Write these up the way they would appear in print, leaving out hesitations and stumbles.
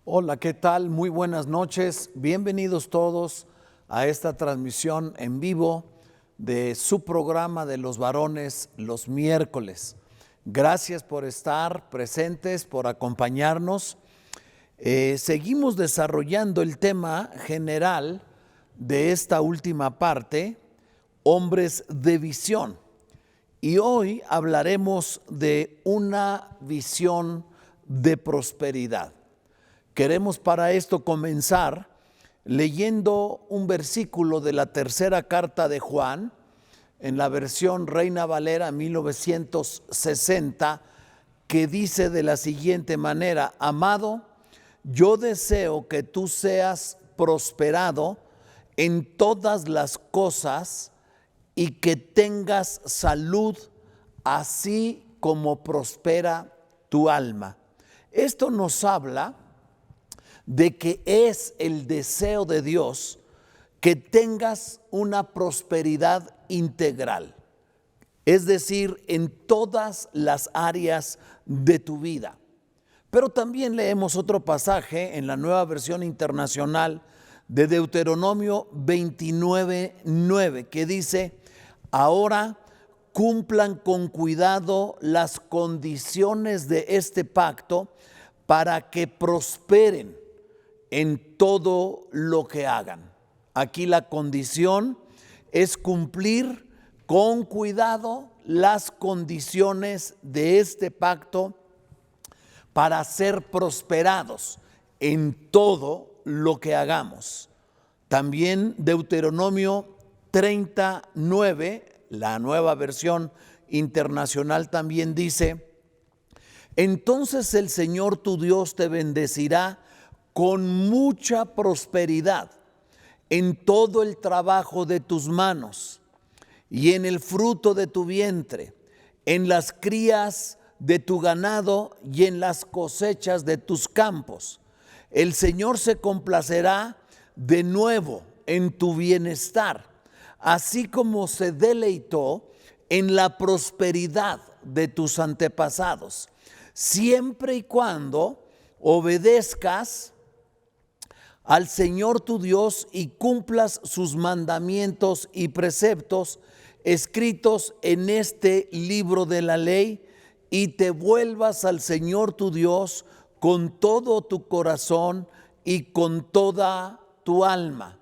Hola, ¿qué tal? Muy buenas noches. Bienvenidos todos a esta transmisión en vivo de su programa de los varones los miércoles. Gracias por estar presentes, por acompañarnos. Seguimos desarrollando el tema general de esta última parte, hombres de visión. Y hoy hablaremos de una visión de prosperidad. Queremos para esto comenzar leyendo un versículo de la tercera carta de Juan, en la versión Reina Valera 1960, que dice de la siguiente manera: Amado, yo deseo que tú seas prosperado en todas las cosas y que tengas salud, así como prospera tu alma. Esto nos habla de que es el deseo de Dios que tengas una prosperidad integral, es decir, en todas las áreas de tu vida. Pero también leemos otro pasaje en la Nueva Versión Internacional de Deuteronomio 29:9, que dice: ahora cumplan con cuidado las condiciones de este pacto para que prosperen en todo lo que hagan. Aquí la condición es cumplir con cuidado las condiciones de este pacto para ser prosperados en todo lo que hagamos. También Deuteronomio 39, la Nueva Versión Internacional, también dice: entonces el Señor tu Dios te bendecirá con mucha prosperidad en todo el trabajo de tus manos y en el fruto de tu vientre, en las crías de tu ganado y en las cosechas de tus campos. El Señor se complacerá de nuevo en tu bienestar, así como se deleitó en la prosperidad de tus antepasados, siempre y cuando obedezcas al Señor tu Dios y cumplas sus mandamientos y preceptos escritos en este libro de la ley, y te vuelvas al Señor tu Dios con todo tu corazón y con toda tu alma.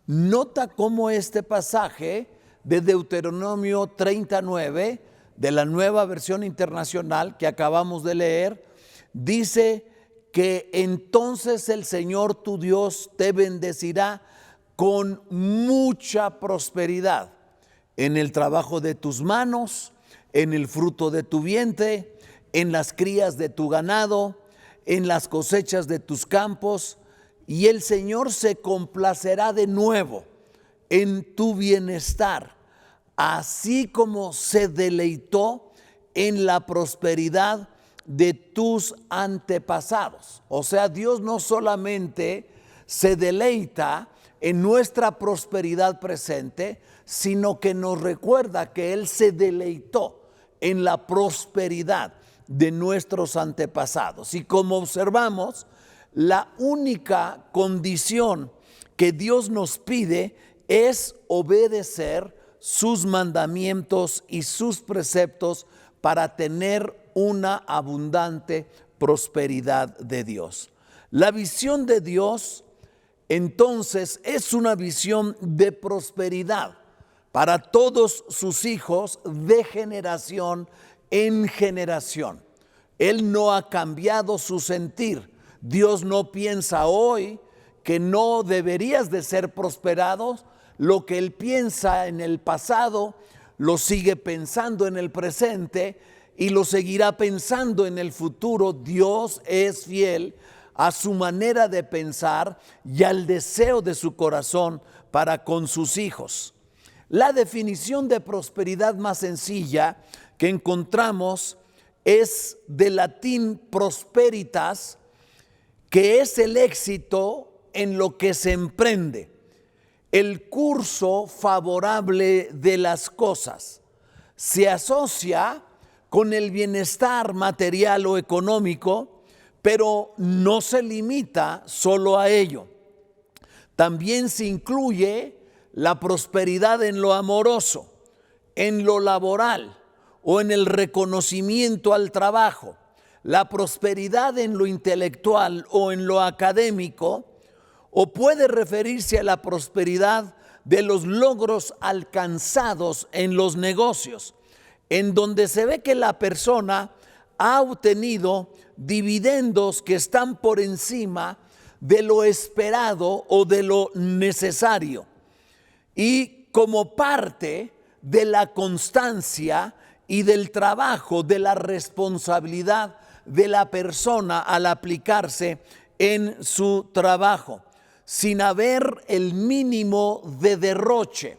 Nota cómo este pasaje de Deuteronomio 39, de la Nueva Versión Internacional que acabamos de leer, dice que entonces el Señor tu Dios te bendecirá con mucha prosperidad en el trabajo de tus manos, en el fruto de tu vientre, en las crías de tu ganado, en las cosechas de tus campos, y el Señor se complacerá de nuevo en tu bienestar, así como se deleitó en la prosperidad de tus antepasados. O sea, Dios no solamente se deleita en nuestra prosperidad presente, sino que nos recuerda que Él se deleitó en la prosperidad de nuestros antepasados. Y como observamos, la única condición que Dios nos pide es obedecer sus mandamientos y sus preceptos para tener una abundante prosperidad de Dios. La visión de Dios, entonces, es una visión de prosperidad para todos sus hijos de generación en generación. Él no ha cambiado su sentir. Dios no piensa hoy que no deberías de ser prosperados. Lo que Él piensa en el pasado, lo sigue pensando en el presente y lo seguirá pensando en el futuro. Dios es fiel a su manera de pensar y al deseo de su corazón para con sus hijos. La definición de prosperidad más sencilla que encontramos es del latín prosperitas, que es el éxito en lo que se emprende, el curso favorable de las cosas. Se asocia con el bienestar material o económico, pero no se limita solo a ello. También se incluye la prosperidad en lo amoroso, en lo laboral o en el reconocimiento al trabajo, la prosperidad en lo intelectual o en lo académico, o puede referirse a la prosperidad de los logros alcanzados en los negocios, en donde se ve que la persona ha obtenido dividendos que están por encima de lo esperado o de lo necesario. Y como parte de la constancia y del trabajo, de la responsabilidad de la persona al aplicarse en su trabajo, sin haber el mínimo de derroche,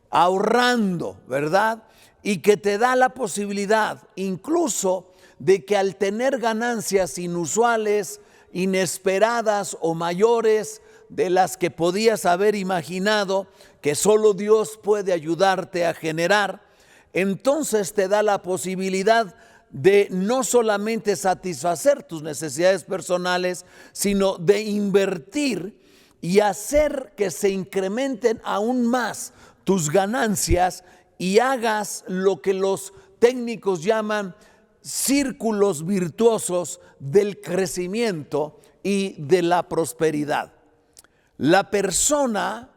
ahorrando, ¿verdad? Y que te da la posibilidad incluso de que al tener ganancias inusuales, inesperadas o mayores de las que podías haber imaginado, que solo Dios puede ayudarte a generar, entonces te da la posibilidad de no solamente satisfacer tus necesidades personales, sino de invertir y hacer que se incrementen aún más tus ganancias y hagas lo que los técnicos llaman círculos virtuosos del crecimiento y de la prosperidad. La persona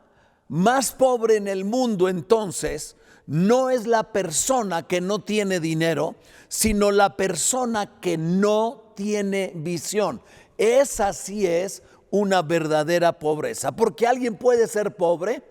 más pobre en el mundo, entonces, no es la persona que no tiene dinero, sino la persona que no tiene visión. Esa sí es una verdadera pobreza, porque alguien puede ser pobre,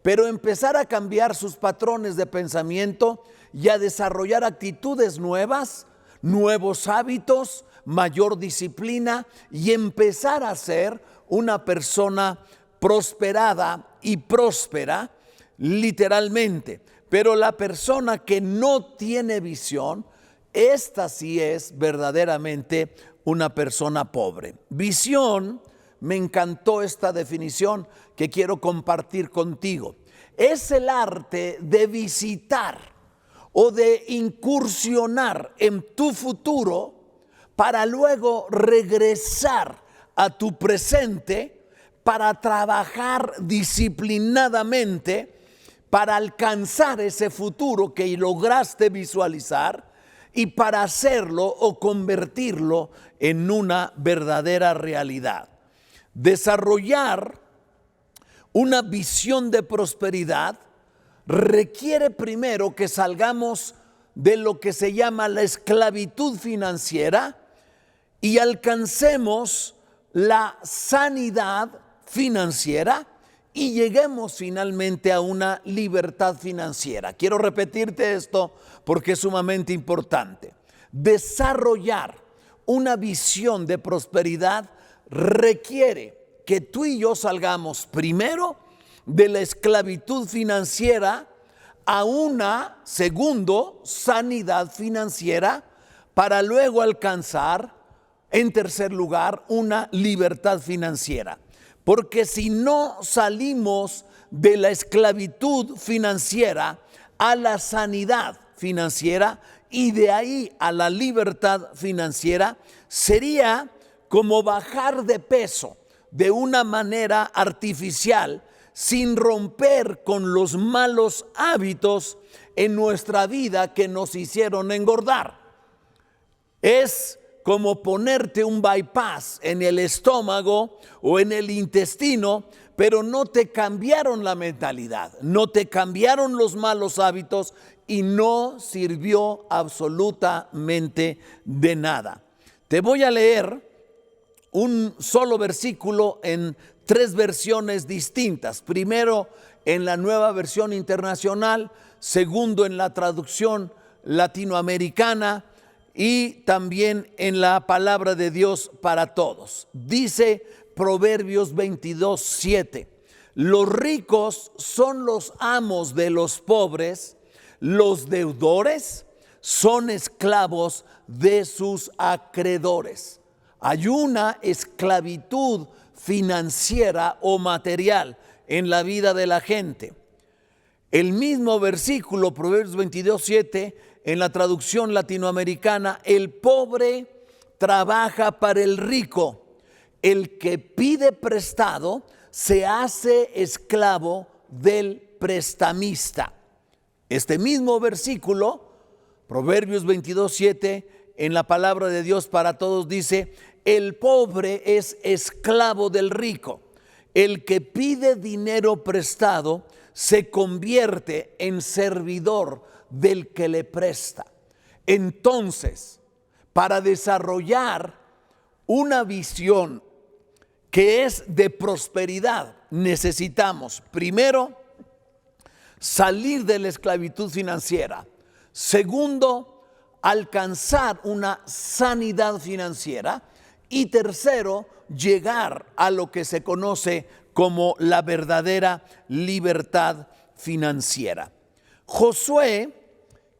pero empezar a cambiar sus patrones de pensamiento y a desarrollar actitudes nuevas, nuevos hábitos, mayor disciplina y empezar a ser una persona prosperada y próspera, literalmente. Pero la persona que no tiene visión, esta sí es verdaderamente una persona pobre. Visión, me encantó esta definición que quiero compartir contigo. Es el arte de visitar o de incursionar en tu futuro para luego regresar a tu presente, para trabajar disciplinadamente para alcanzar ese futuro que lograste visualizar y para hacerlo o convertirlo en una verdadera realidad. Desarrollar una visión de prosperidad requiere primero que salgamos de lo que se llama la esclavitud financiera y alcancemos la sanidad financiera y lleguemos finalmente a una libertad financiera. Quiero repetirte esto porque es sumamente importante. Desarrollar una visión de prosperidad requiere que tú y yo salgamos primero de la esclavitud financiera a una, segundo, sanidad financiera, para luego alcanzar, en tercer lugar, una libertad financiera. Porque si no salimos de la esclavitud financiera a la sanidad financiera y de ahí a la libertad financiera, sería como bajar de peso de una manera artificial sin romper con los malos hábitos en nuestra vida que nos hicieron engordar. Es como ponerte un bypass en el estómago o en el intestino, pero no te cambiaron la mentalidad, no te cambiaron los malos hábitos y no sirvió absolutamente de nada. Te voy a leer un solo versículo en 3 versiones distintas. Primero en la Nueva Versión Internacional, segundo en la traducción latinoamericana, y también en la Palabra de Dios para Todos. Dice Proverbios 22:7: los ricos son los amos de los pobres, los deudores son esclavos de sus acreedores. Hay una esclavitud financiera o material en la vida de la gente. El mismo versículo, Proverbios 22:7, en la traducción latinoamericana: el pobre trabaja para el rico. El que pide prestado se hace esclavo del prestamista. Este mismo versículo, Proverbios 22:7, en la palabra de Dios para todos dice: el pobre es esclavo del rico. El que pide dinero prestado se convierte en servidor del que le presta. Entonces, para desarrollar una visión que es de prosperidad, necesitamos primero salir de la esclavitud financiera. Segundo, alcanzar una sanidad financiera. Y tercero, llegar a lo que se conoce como la verdadera libertad financiera. Josué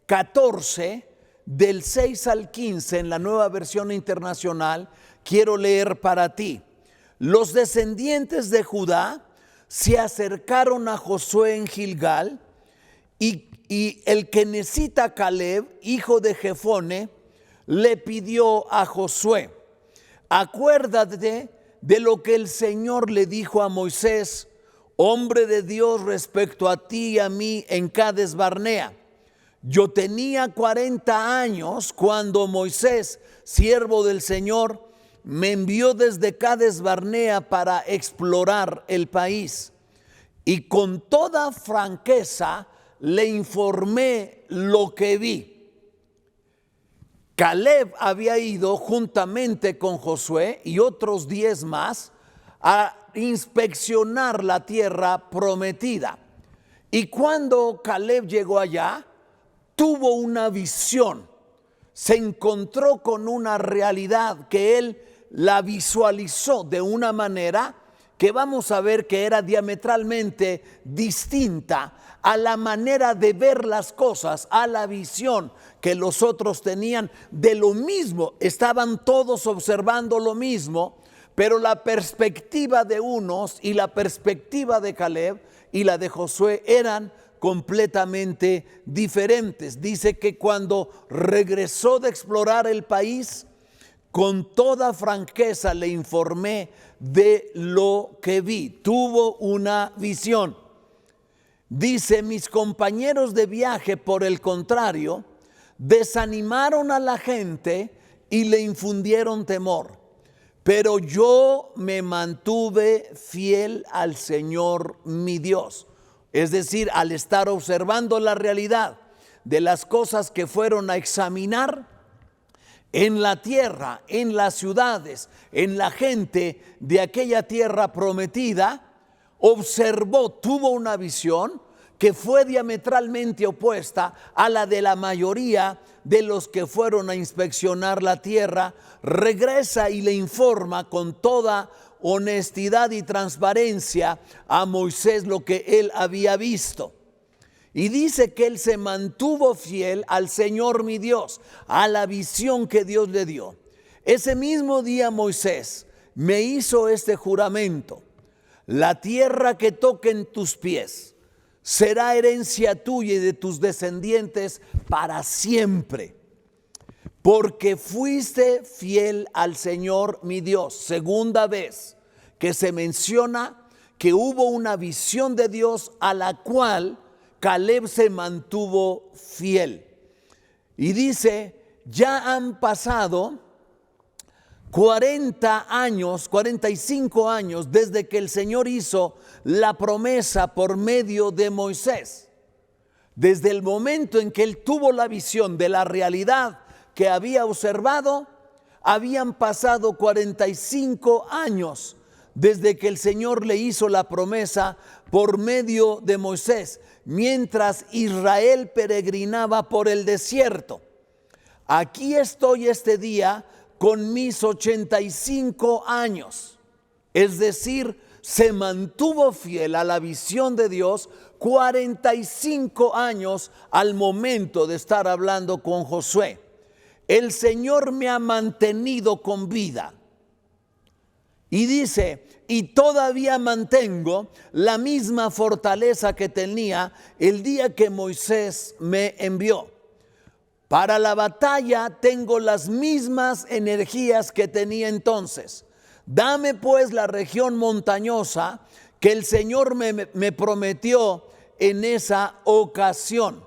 14, del 6 al 15, en la Nueva Versión Internacional, quiero leer para ti. Los descendientes de Judá se acercaron a Josué en Gilgal, y el Kenesita Caleb, hijo de Jefone, le pidió a Josué: acuérdate de lo que el Señor le dijo a Moisés, hombre de Dios, respecto a ti y a mí en Cades Barnea. Yo tenía 40 años cuando Moisés, siervo del Señor, me envió desde Cades Barnea para explorar el país. Y con toda franqueza le informé lo que vi. Caleb había ido juntamente con Josué y otros 10 más a inspeccionar la tierra prometida. Y cuando Caleb llegó allá, tuvo una visión. Se encontró con una realidad que él la visualizó de una manera que vamos a ver que era diametralmente distinta a la manera de ver las cosas, a la visión que los otros tenían de lo mismo. Estaban todos observando lo mismo, pero la perspectiva de unos y la perspectiva de Caleb y la de Josué eran completamente diferentes. Dice que cuando regresó de explorar el país, con toda franqueza le informé de lo que vi. Tuvo una visión. Dice: mis compañeros de viaje, por el contrario, desanimaron a la gente y le infundieron temor. Pero yo me mantuve fiel al Señor mi Dios. Es decir, al estar observando la realidad de las cosas que fueron a examinar en la tierra, en las ciudades, en la gente de aquella tierra prometida, observó, tuvo una visión que fue diametralmente opuesta a la de la mayoría de los que fueron a inspeccionar la tierra. Regresa y le informa con toda honestidad y transparencia a Moisés lo que él había visto. Y dice que él se mantuvo fiel al Señor mi Dios, a la visión que Dios le dio. Ese mismo día Moisés me hizo este juramento: la tierra que toquen tus pies será herencia tuya y de tus descendientes para siempre, porque fuiste fiel al Señor mi Dios. Segunda vez que se menciona que hubo una visión de Dios a la cual Caleb se mantuvo fiel. Y dice: ya han pasado 40 años, 45 años desde que el Señor hizo la promesa por medio de Moisés. Desde el momento en que él tuvo la visión de la realidad que había observado, habían pasado 45 años desde que el Señor le hizo la promesa por medio de Moisés, mientras Israel peregrinaba por el desierto. Aquí estoy este día con mis 85 años, es decir, se mantuvo fiel a la visión de Dios 45 años al momento de estar hablando con Josué. El Señor me ha mantenido con vida. Y dice: y todavía mantengo la misma fortaleza que tenía el día que Moisés me envió. Para la batalla tengo las mismas energías que tenía entonces. Dame pues la región montañosa que el Señor me prometió en esa ocasión.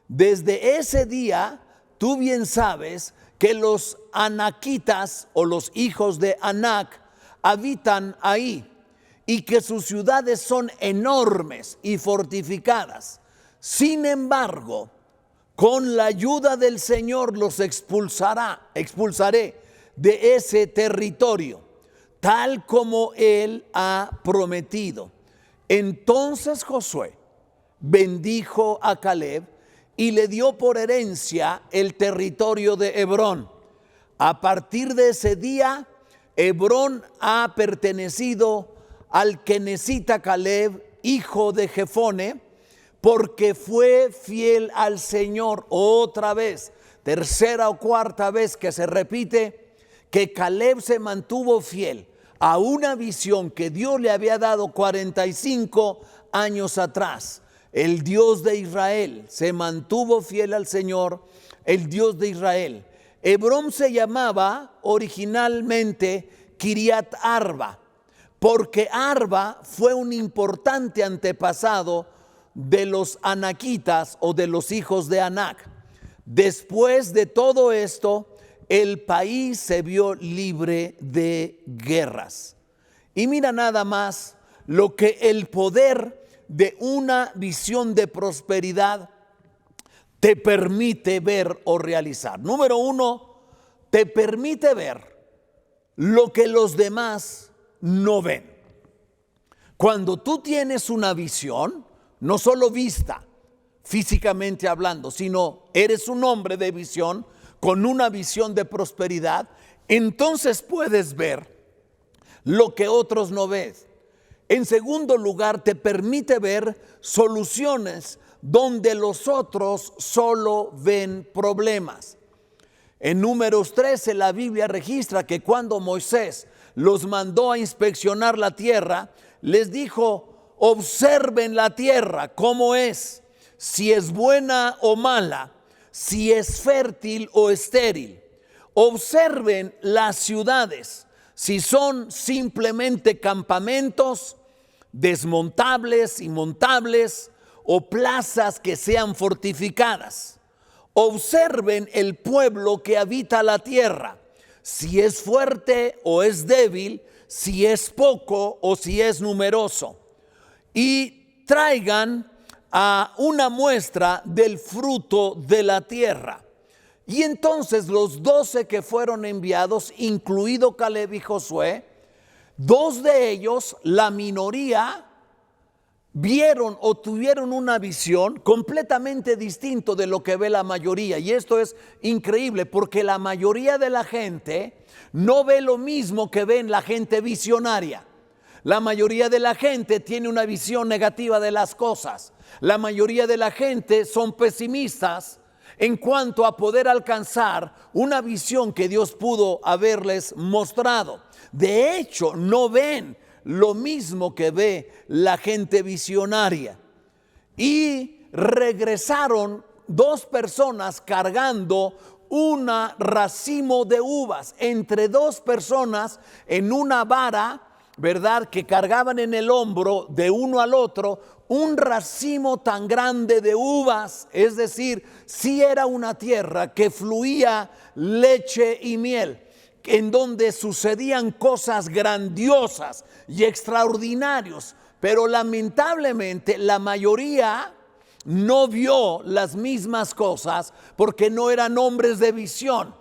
Desde ese día, tú bien sabes que los anaquitas o los hijos de Anac habitan ahí y que sus ciudades son enormes y fortificadas. Sin embargo, con la ayuda del Señor los expulsaré de ese territorio, tal como Él ha prometido. Entonces Josué bendijo a Caleb y le dio por herencia el territorio de Hebrón. A partir de ese día, Hebrón ha pertenecido al kenezita Caleb, hijo de Jefone, porque fue fiel al Señor. Otra vez, tercera o cuarta vez que se repite que Caleb se mantuvo fiel a una visión que Dios le había dado 45 años atrás. El Dios de Israel se mantuvo fiel al Señor, el Dios de Israel. Hebrón se llamaba originalmente Kiriat Arba, porque Arba fue un importante antepasado de los anaquitas o de los hijos de Anac. Después de todo esto, el país se vio libre de guerras. Y mira nada más lo que el poder de una visión de prosperidad te permite ver o realizar. Número uno, te permite ver lo que los demás no ven. Cuando tú tienes una visión, no solo vista físicamente hablando, sino eres un hombre de visión, con una visión de prosperidad, entonces puedes ver lo que otros no ven. En segundo lugar, te permite ver soluciones donde los otros solo ven problemas. En Números 13 la Biblia registra que cuando Moisés los mandó a inspeccionar la tierra, les dijo: observen la tierra, cómo es, si es buena o mala, si es fértil o estéril. Observen las ciudades, si son simplemente campamentos desmontables y montables, o plazas que sean fortificadas. Observen el pueblo que habita la tierra, si es fuerte o es débil, si es poco o si es numeroso. Y traigan a una muestra del fruto de la tierra. Y entonces los 12 que fueron enviados, incluido Caleb y Josué, 2 de ellos, la minoría, vieron o tuvieron una visión completamente distinta de lo que ve la mayoría. Y esto es increíble, porque la mayoría de la gente no ve lo mismo que ven la gente visionaria. La mayoría de la gente tiene una visión negativa de las cosas. La mayoría de la gente son pesimistas en cuanto a poder alcanzar una visión que Dios pudo haberles mostrado. De hecho, no ven lo mismo que ve la gente visionaria. Y regresaron 2 personas cargando un racimo de uvas, entre 2 personas en una vara, ¿verdad?, que cargaban en el hombro de uno al otro un racimo tan grande de uvas. Es decir, sí era una tierra que fluía leche y miel, en donde sucedían cosas grandiosas y extraordinarias, pero lamentablemente la mayoría no vio las mismas cosas porque no eran hombres de visión.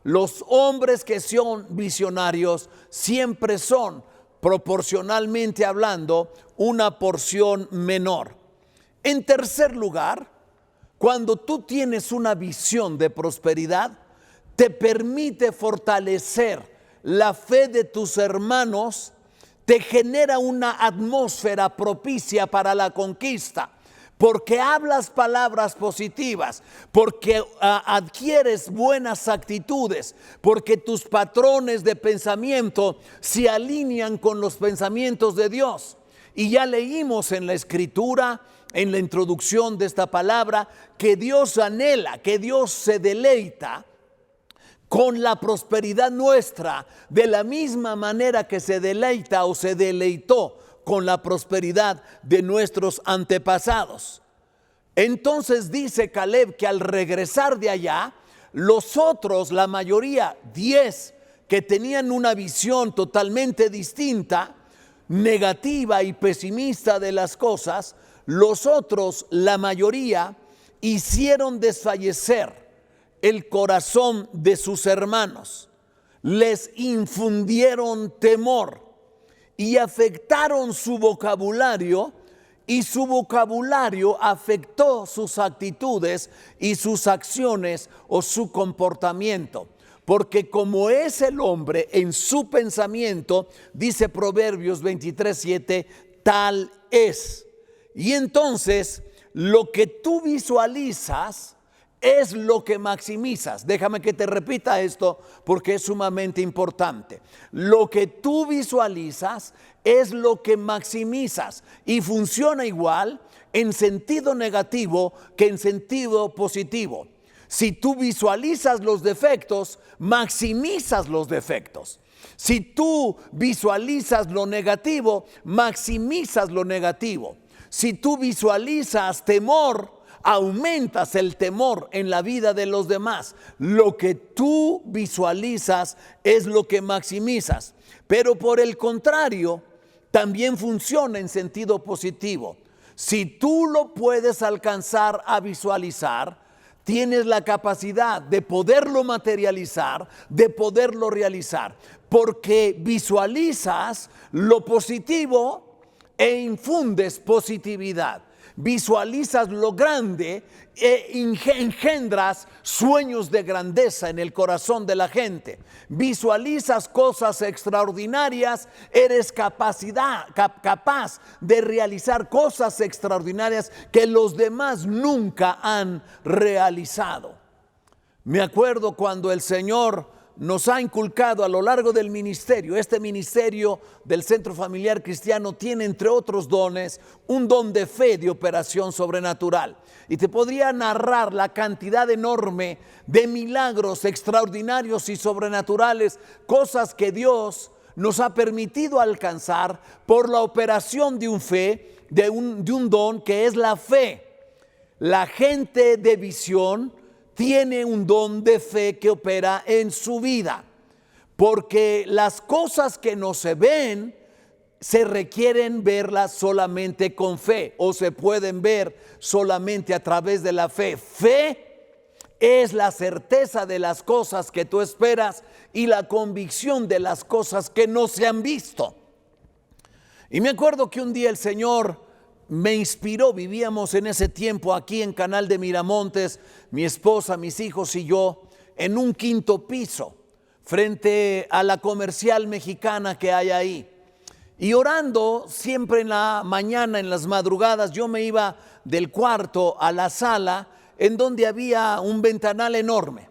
Los hombres que son visionarios siempre son, proporcionalmente hablando, una porción menor. En tercer lugar, cuando tú tienes una visión de prosperidad, te permite fortalecer la fe de tus hermanos, te genera una atmósfera propicia para la conquista, porque hablas palabras positivas, porque adquieres buenas actitudes, porque tus patrones de pensamiento se alinean con los pensamientos de Dios. Y ya leímos en la Escritura en la introducción de esta palabra que Dios anhela, que Dios se deleita con la prosperidad nuestra, de la misma manera que se deleita o se deleitó con la prosperidad de nuestros antepasados. Entonces dice Caleb que al regresar de allá, los otros, la mayoría, 10, que tenían una visión totalmente distinta, negativa y pesimista de las cosas, los otros, la mayoría, hicieron desfallecer el corazón de sus hermanos, les infundieron temor y afectaron su vocabulario, y su vocabulario afectó sus actitudes y sus acciones o su comportamiento. Porque como es el hombre en su pensamiento, dice Proverbios 23:7, tal es. Y entonces lo que tú visualizas es lo que maximizas. Déjame que te repita esto porque es sumamente importante. Lo que tú visualizas es lo que maximizas y funciona igual en sentido negativo que en sentido positivo. Si tú visualizas los defectos, maximizas los defectos. Si tú visualizas lo negativo, maximizas lo negativo. Si tú visualizas temor, aumentas el temor en la vida de los demás. Lo que tú visualizas es lo que maximizas. Pero por el contrario, también funciona en sentido positivo. Si tú lo puedes alcanzar a visualizar, tienes la capacidad de poderlo materializar, de poderlo realizar, porque visualizas lo positivo e infundes positividad. Visualizas lo grande e engendras sueños de grandeza en el corazón de la gente. Visualizas cosas extraordinarias, eres capaz de realizar cosas extraordinarias que los demás nunca han realizado. Me acuerdo cuando el Señor nos ha inculcado a lo largo del ministerio. Este ministerio del Centro Familiar Cristiano tiene, entre otros dones, un don de fe de operación sobrenatural. Y te podría narrar la cantidad enorme de milagros extraordinarios y sobrenaturales, cosas que Dios nos ha permitido alcanzar por la operación de un don que es la fe. La gente de visión tiene un don de fe que opera en su vida, porque las cosas que no se ven se requieren verlas solamente con fe, o se pueden ver solamente a través de la fe. Fe es la certeza de las cosas que tú esperas y la convicción de las cosas que no se han visto. Y me acuerdo que un día el Señor me inspiró. Vivíamos en ese tiempo aquí en Canal de Miramontes, mi esposa, mis hijos y yo, en un 5º piso, frente a la Comercial Mexicana que hay ahí. Y orando siempre en la mañana, en las madrugadas, yo me iba del cuarto a la sala, en donde había un ventanal enorme.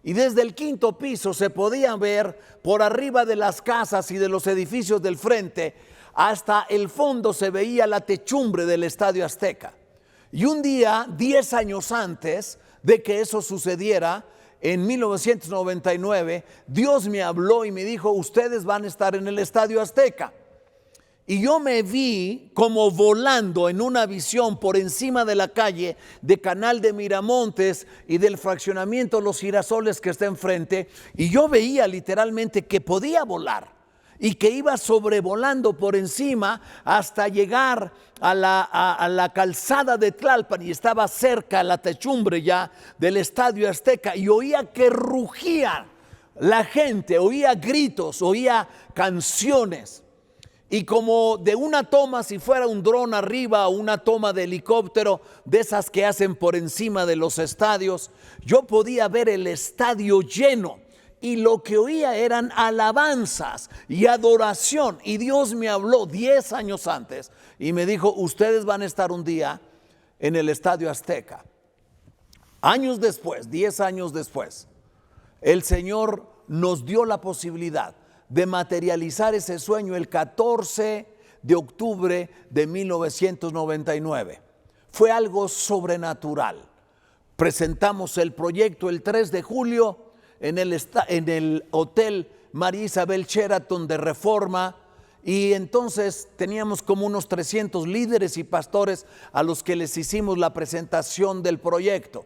Y desde el 5º piso se podía ver por arriba de las casas y de los edificios del frente, hasta el fondo se veía la techumbre del Estadio Azteca. Y un día, 10 años antes de que eso sucediera, en 1999, Dios me habló y me dijo: ustedes van a estar en el Estadio Azteca. Y yo me vi como volando en una visión por encima de la calle de Canal de Miramontes y del fraccionamiento Los Girasoles que está enfrente. Y yo veía literalmente que podía volar y que iba sobrevolando por encima hasta llegar a la calzada de Tlalpan, y estaba cerca la techumbre ya del Estadio Azteca, y oía que rugía la gente, oía gritos, oía canciones. Y como de una toma, si fuera un dron arriba o una toma de helicóptero, de esas que hacen por encima de los estadios, yo podía ver el estadio lleno. Y lo que oía eran alabanzas y adoración. Y Dios me habló 10 años antes y me dijo: ustedes van a estar un día en el Estadio Azteca. Años después, 10 años después, el Señor nos dio la posibilidad de materializar ese sueño el 14 de octubre de 1999. fue algo sobrenatural. Presentamos el proyecto el 3 de julio en el Hotel María Isabel Sheraton de Reforma, y entonces teníamos como unos 300 líderes y pastores a los que les hicimos la presentación del proyecto.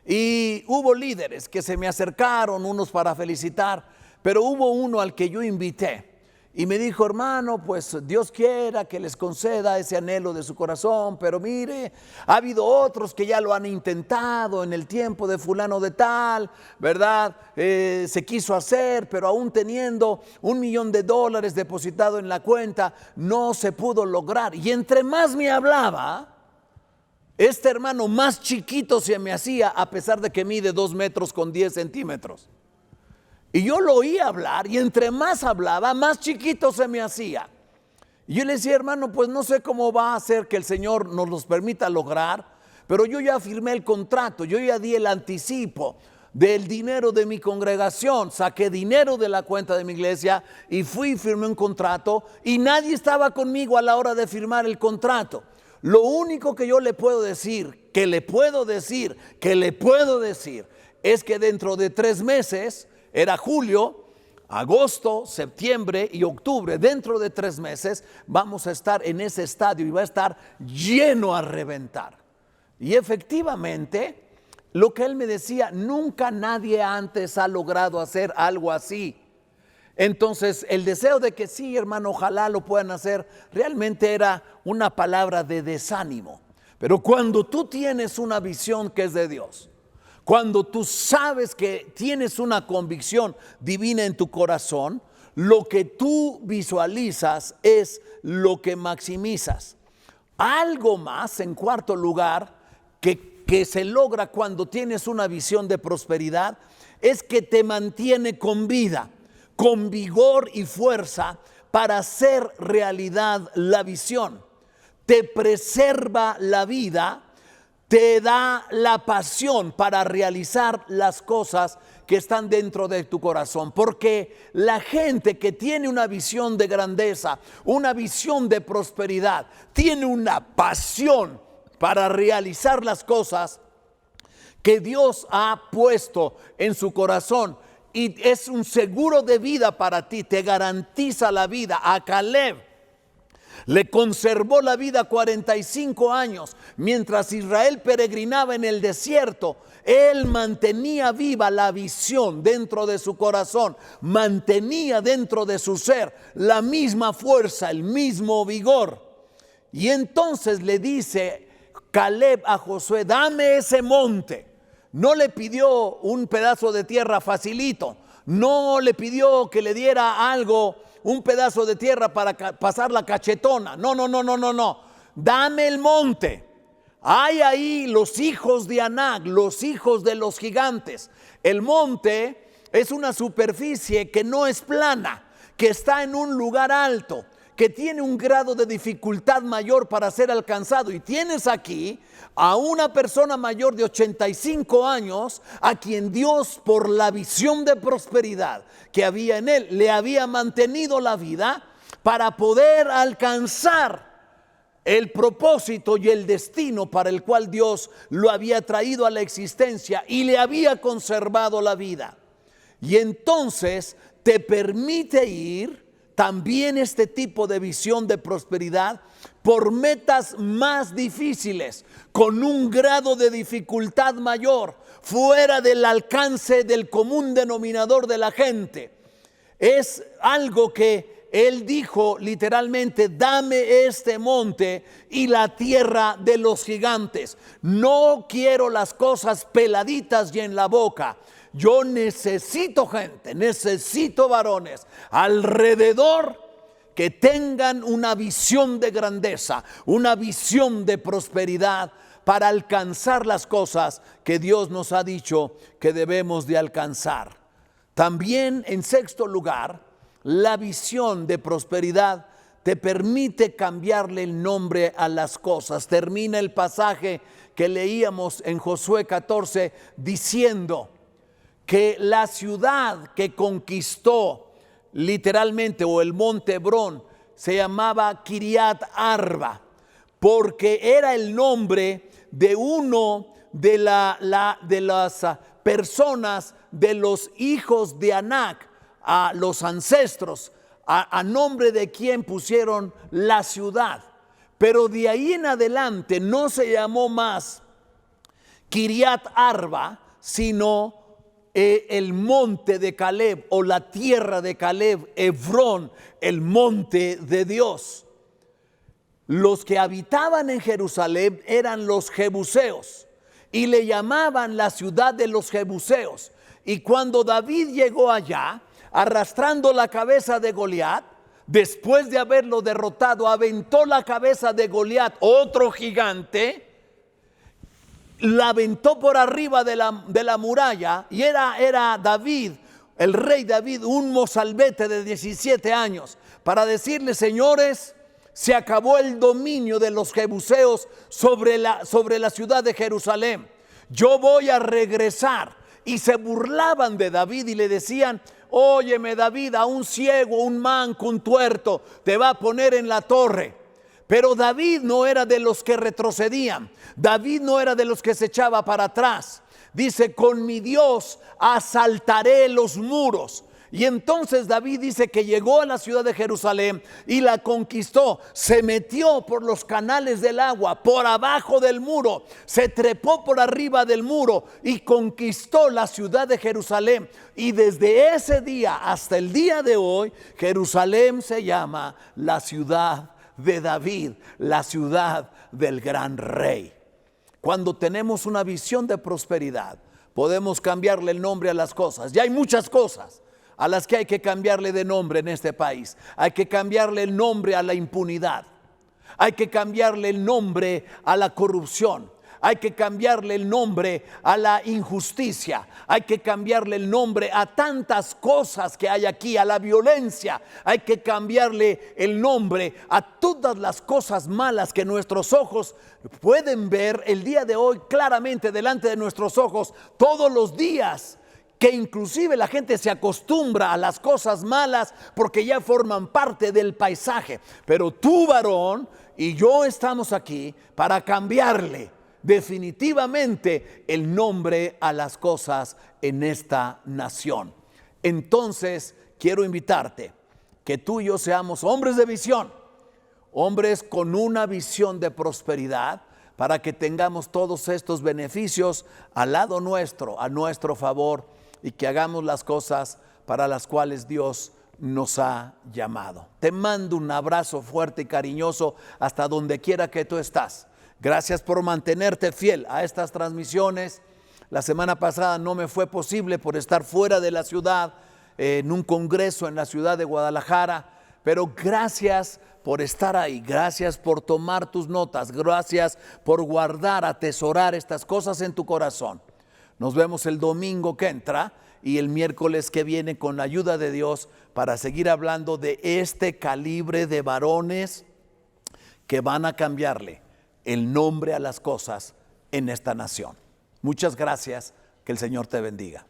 Y hubo líderes que se me acercaron, unos para felicitar, pero hubo uno al que yo invité y me dijo: hermano, pues Dios quiera que les conceda ese anhelo de su corazón, pero mire, ha habido otros que ya lo han intentado en el tiempo de fulano de tal, ¿verdad? Se quiso hacer, pero aún teniendo $1,000,000 depositado en la cuenta, no se pudo lograr. Y entre más me hablaba, este hermano más chiquito se me hacía, a pesar de que mide 2 metros con 10 centímetros. Y yo lo oía hablar, y entre más hablaba, más chiquito se me hacía. Y yo le decía: hermano, pues no sé cómo va a ser que el Señor nos los permita lograr, pero yo ya firmé el contrato, yo ya di el anticipo del dinero de mi congregación, saqué dinero de la cuenta de mi iglesia y fui y firmé un contrato, y nadie estaba conmigo a la hora de firmar el contrato. Lo único que yo le puedo decir, es que dentro de 3 meses, era julio, agosto, septiembre y octubre, dentro de 3 meses vamos a estar en ese estadio y va a estar lleno a reventar. Y efectivamente, lo que él me decía, nunca nadie antes ha logrado hacer algo así. Entonces el deseo de que sí, hermano, ojalá lo puedan hacer, realmente era una palabra de desánimo. Pero cuando tú tienes una visión que es de Dios, cuando tú sabes que tienes una convicción divina en tu corazón, lo que tú visualizas es lo que maximizas. Algo más, en cuarto lugar, que se logra cuando tienes una visión de prosperidad, es que te mantiene con vida, con vigor y fuerza para hacer realidad la visión. Te preserva la vida, te da la pasión para realizar las cosas que están dentro de tu corazón. Porque la gente que tiene una visión de grandeza, una visión de prosperidad, tiene una pasión para realizar las cosas que Dios ha puesto en su corazón. Y es un seguro de vida para ti, te garantiza la vida. A Caleb le conservó la vida 45 años. Mientras Israel peregrinaba en el desierto, él mantenía viva la visión dentro de su corazón, mantenía dentro de su ser la misma fuerza, el mismo vigor. Y entonces le dice Caleb a Josué: dame ese monte. No le pidió un pedazo de tierra facilito, no le pidió que le diera algo, un pedazo de tierra para pasar la cachetona. No. Dame el monte. Hay ahí los hijos de Anac, los hijos de los gigantes. El monte es una superficie que no es plana, que está en un lugar alto, que tiene un grado de dificultad mayor para ser alcanzado. Y tienes aquí a una persona mayor de 85 años a quien Dios, por la visión de prosperidad que había en él, le había mantenido la vida para poder alcanzar el propósito y el destino para el cual Dios lo había traído a la existencia y le había conservado la vida. Y entonces te permite ir también este tipo de visión de prosperidad por metas más difíciles, con un grado de dificultad mayor, fuera del alcance del común denominador de la gente. Es algo que él dijo literalmente: dame este monte y la tierra de los gigantes. No quiero las cosas peladitas y en la boca. Yo necesito gente, necesito varones alrededor que tengan una visión de grandeza, una visión de prosperidad para alcanzar las cosas que Dios nos ha dicho que debemos de alcanzar. También, en sexto lugar, la visión de prosperidad te permite cambiarle el nombre a las cosas. Termina el pasaje que leíamos en Josué 14 diciendo que la ciudad que conquistó literalmente, o el monte Hebrón, se llamaba Kiriat Arba, porque era el nombre de uno de las personas de los hijos de Anac, a los ancestros, a nombre de quien pusieron la ciudad. Pero de ahí en adelante no se llamó más Kiriat Arba, sino el monte de Caleb, o la tierra de Caleb, Hebrón, el monte de Dios. Los que habitaban en Jerusalén eran los jebuseos y le llamaban la ciudad de los jebuseos. Y cuando David llegó allá, arrastrando la cabeza de Goliat, después de haberlo derrotado, aventó la cabeza de Goliat, otro gigante, la aventó por arriba de la muralla, y era David, el rey David, un mozalbete de 17 años, para decirle: señores, se acabó el dominio de los jebuseos sobre la ciudad de Jerusalén. Yo voy a regresar. Y se burlaban de David y le decían: óyeme, David, a un ciego, un manco, un tuerto te va a poner en la torre. Pero David no era de los que retrocedían. David no era de los que se echaba para atrás. Dice: con mi Dios asaltaré los muros. Y entonces David dice que llegó a la ciudad de Jerusalén y la conquistó. Se metió por los canales del agua, por abajo del muro, se trepó por arriba del muro y conquistó la ciudad de Jerusalén. Y desde ese día hasta el día de hoy, Jerusalén se llama la ciudad de David, la ciudad del gran rey. Cuando tenemos una visión de prosperidad, podemos cambiarle el nombre a las cosas. Ya hay muchas cosas a las que hay que cambiarle de nombre en este país. Hay que cambiarle el nombre a la impunidad. Hay que cambiarle el nombre a la corrupción. Hay que cambiarle el nombre a la injusticia. Hay que cambiarle el nombre a tantas cosas que hay aquí, a la violencia. Hay que cambiarle el nombre a todas las cosas malas que nuestros ojos pueden ver el día de hoy claramente delante de nuestros ojos todos los días. Que inclusive la gente se acostumbra a las cosas malas porque ya forman parte del paisaje. Pero tú, varón, y yo estamos aquí para cambiarle definitivamente el nombre a las cosas en esta nación. Entonces quiero invitarte que tú y yo seamos hombres de visión, hombres con una visión de prosperidad, para que tengamos todos estos beneficios al lado nuestro, a nuestro favor, y que hagamos las cosas para las cuales Dios nos ha llamado. Te mando un abrazo fuerte y cariñoso hasta donde quiera que tú estás. Gracias por mantenerte fiel a estas transmisiones. La semana pasada no me fue posible por estar fuera de la ciudad, en un congreso en la ciudad de Guadalajara, pero gracias por estar ahí, gracias por tomar tus notas, gracias por guardar, atesorar estas cosas en tu corazón. Nos vemos el domingo que entra y el miércoles que viene con la ayuda de Dios para seguir hablando de este calibre de varones que van a cambiarle el nombre a las cosas en esta nación. Muchas gracias, que el Señor te bendiga.